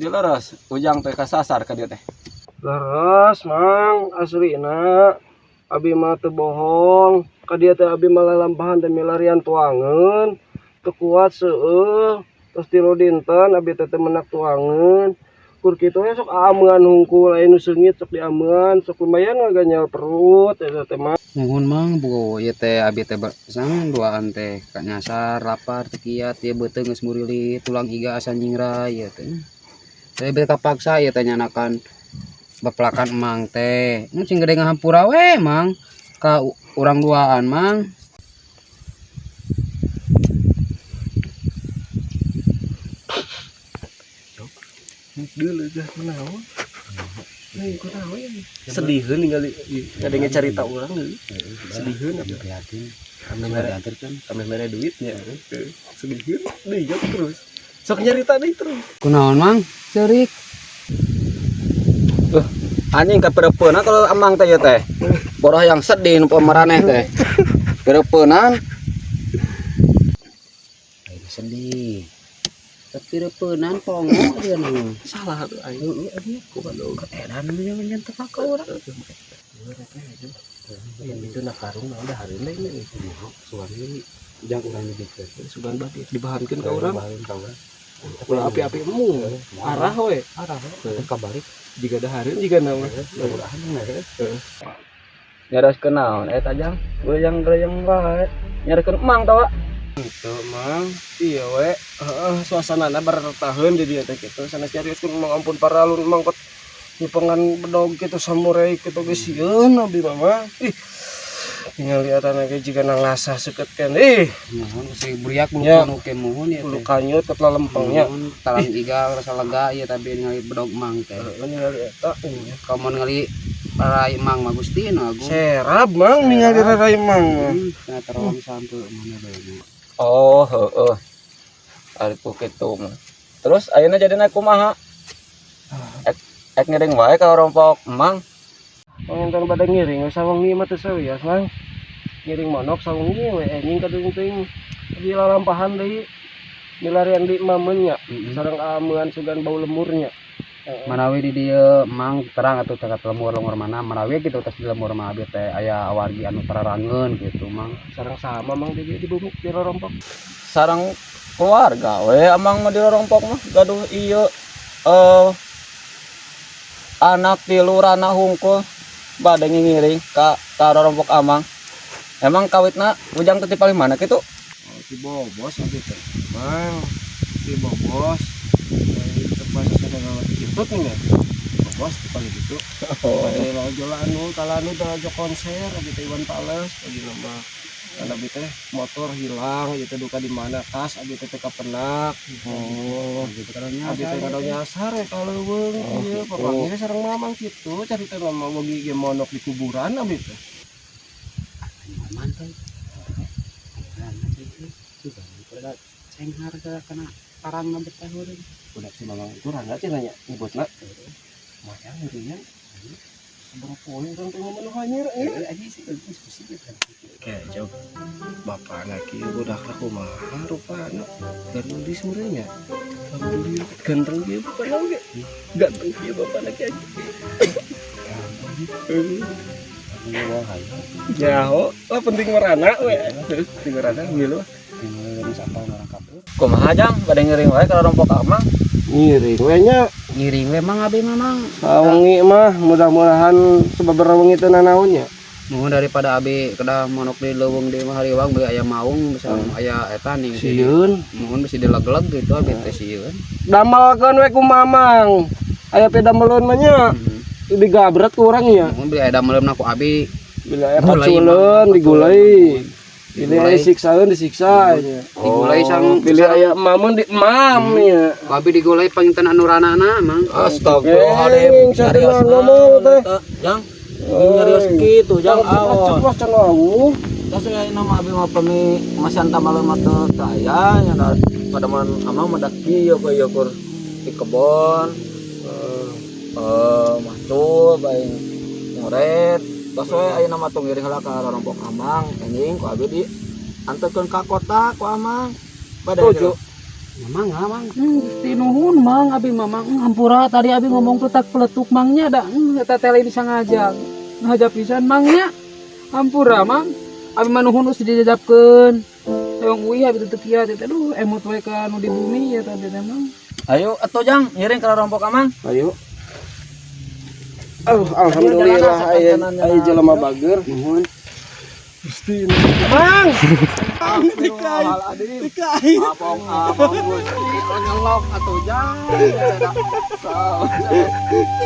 tadi leres ujang teh kasasar ka dieu teh. Leres mang aslina abi mah teu bohong ka dieu teh abi mah lalampahan teh milarian tuangeun teu kuat seueuh terus tilu dinten abi teh menak tuangeun kur kitu we sok aameun hungkul aya nu seungit sok diameun sok lumayan ngaganyal perut eta teh mah. Nuhun mang bu ieu teh abi teh sang duaan teh ka nyasar lapar teu kiat ieu beuteung geus murili tulang iga asa nyingrai ieu teh. Teh beuteung kapaksa ieu teh nyanakan bapelakan emang teh. Nu cing gede ngahampura we mang ka urang duaan mang. Dulu dah menaon. Nih ku tahu ya. Sedihkeun ningali ngadenge carita urang deui. Sedihkeun atuh prihatin. Kami diantarkeun, kami mere duitnya. Sedihkeun deui terus. Sok nyarita deui terus. Kunaon mang? Ceurik. Anjing kaperepeuna kalau amang teh ya teh. Boroh yang sedih nu pemaraneh teh. Perepeunan Aing sedih. Tapi reupeunan pongo dia nu. Salah tuh aing. Ku baru Edan nu nyentuh ka urang. itu nak karung udah hari ini suami jang urang dikeun sugan bade dibahankeun ka urang ulah api-api emu arah we kabalik jika ada hari jika nama nyareskeun naon eta jang goyang-goyang wae nyareskeun emang tawa itu mang iya we suasanana bertahan di dieu teh kitu sanes carioskeun mang ampun paralun mang kot nyipengan bedog kitu samurai kitu geus sieun abdi mah ih tinggal lihatana ge jika ngasah seukeutkeun Nuhun si buriak bulu ke muhun ya bulu kanyut ket lempengnya talang iga rasa lega ieu tapi ngali bedog mang teh ningali eta kamun ngali parai mang mah Gusti nu agung serap mang ningali rarai mang cenah terowong sampeu mana deui oh heueuh ari kitu mah terus ayeuna jadina kumaha ek ngiring wae ka rompok emang ngentong pada ngiring sawengi mah teu sawias mang ngiring monok sawengi we anjing kadeuting di lalampahan deui milarian di mameun nya sareng ameun sugan bau lemurnya manawi di dieu mang terang atuh teh lemur-lemur mana manawi kitu tos di lemur mah abdi teh aya awargi anu tararangeun gitu mang sareng sama mang di bumi di rompok sareng keluarga we amang mah di rompok mah gaduh ieu anak tilu rana hungkul bade ngiring ka rompok amang emang kawitna ujang teh paling mana kitu si bobos abdi teh mang si bobos tepas sadaya kitut nih bobos paling gitu bade lajola anu kala anu da konser abdi teh Iwan Fals lagi nama karena abdi teh motor hilang gitu duka di mana tas abdi teh kapenak gitu karena abdi teh kada nyasar ya kaleuweung ieu papangnya sareng mamang kitu carita mah bogi ge monok di kuburan abdi teh mantai juga cenghar kana parang betah urang udah si mamang itu rangga sih nanya nyebutna maya ngirian seberapa poin kan tuh ngomong hanyir aja sih diskusi gitu kayak jauh bapak lagi udah kumaha rupana dari di semuanya lalu dia ganteng dia bapak lagi ganteng dia bapak lagi aja nyaho lah penting merana we penting merana milu kumaha jang bade ngiring wae ka rompok amang ngiring we nya ngiring memang abi memang sawengi mah mudah-mudahan sababaraha wengi teu nanaonnya nuhun daripada abi kedah monok di leuweung di mah hariwang beuh aya maung bisa aya eta ning sieun nuhun bisi dileg-leg gitu abi teh sieun damelkeun we ku mamang aya pe dameleun mah nya digabret ku urang nya nuhun beli aya dameleumna ku abi bila aya paculeun digulai pilih aya siksaeun disiksa digulai sang pilih aya mamun di mam nya abi digulai panginten anu ranana mang astagfirullahaladzim sadina ngomong teh jang nyarios kitu jang awon ceplos cenah tas aya nama abi mah pami masanta malem mah teu aya nya pada man amang mah kieu ka ieu kur di kebon macul bae ngoret tos we aya nama tong ngiring heula ka rompok amang anjing ku abi di anterkeun ka kota ku amang bade Mang tinuhun mang abi mamang hampura tadi abi ngomong petak peletuk mangnya da eta teh lain sangajak ngajak pisan mangnya hampura mang abi manuhun us dijajapkeun yang uih abi teu kieu teh aduh emot wae ka anu di bumi ya tadi teh mang Ayo atuh Jang, ngiring ka rompok amang. Ayo. Alhamdulillah aya jelema bager. Nuhun. Gusti. Mang. Dikai. Apong Gusti nyelok atuh Jang.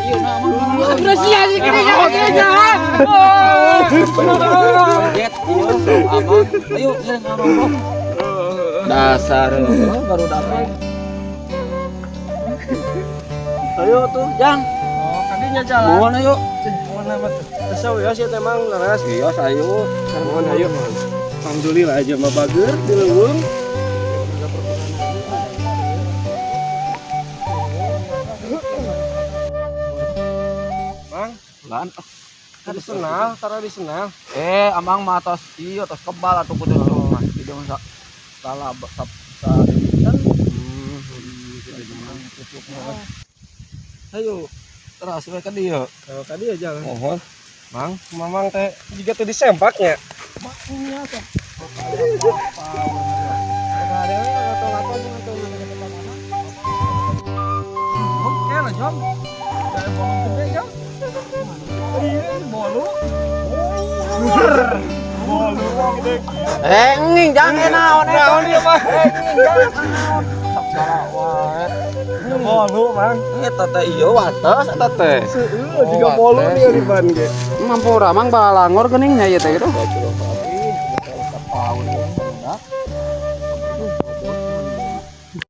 ieu mah mang apresiasi kene ya Jet, ieu amang. Ayo ngiring ka rompok. Dasar baru dapat. Ayo tuh, Jang. Oh, kadinya jalan. Nuhun ayo. Mana mah tesau ya sih emang laras. Iya, ayo. Nuhun ayo. Alhamdulillah aja mah bager di leuweung. Mang, Lan. tadi senal, tara di senal. Amang mah tos ieu tos kebal atuh kudu mah. Tidak mah salah kan. Ayo. Terus we ka dieu. Kalau tadi aja. Mohon. Mang, mamang teh juga tuh disempaknya. Oke lah Jom. Dari bolong gede Jom. Iya, bolu. Bolu gede. Nging jangan naon Naon dia mah? Sok salah wae. Bolu mang. Eta teh ieu wates eta teh. Juga bolu dia di ban ge. Mampura mang balangor geuningnya ieu teh gitu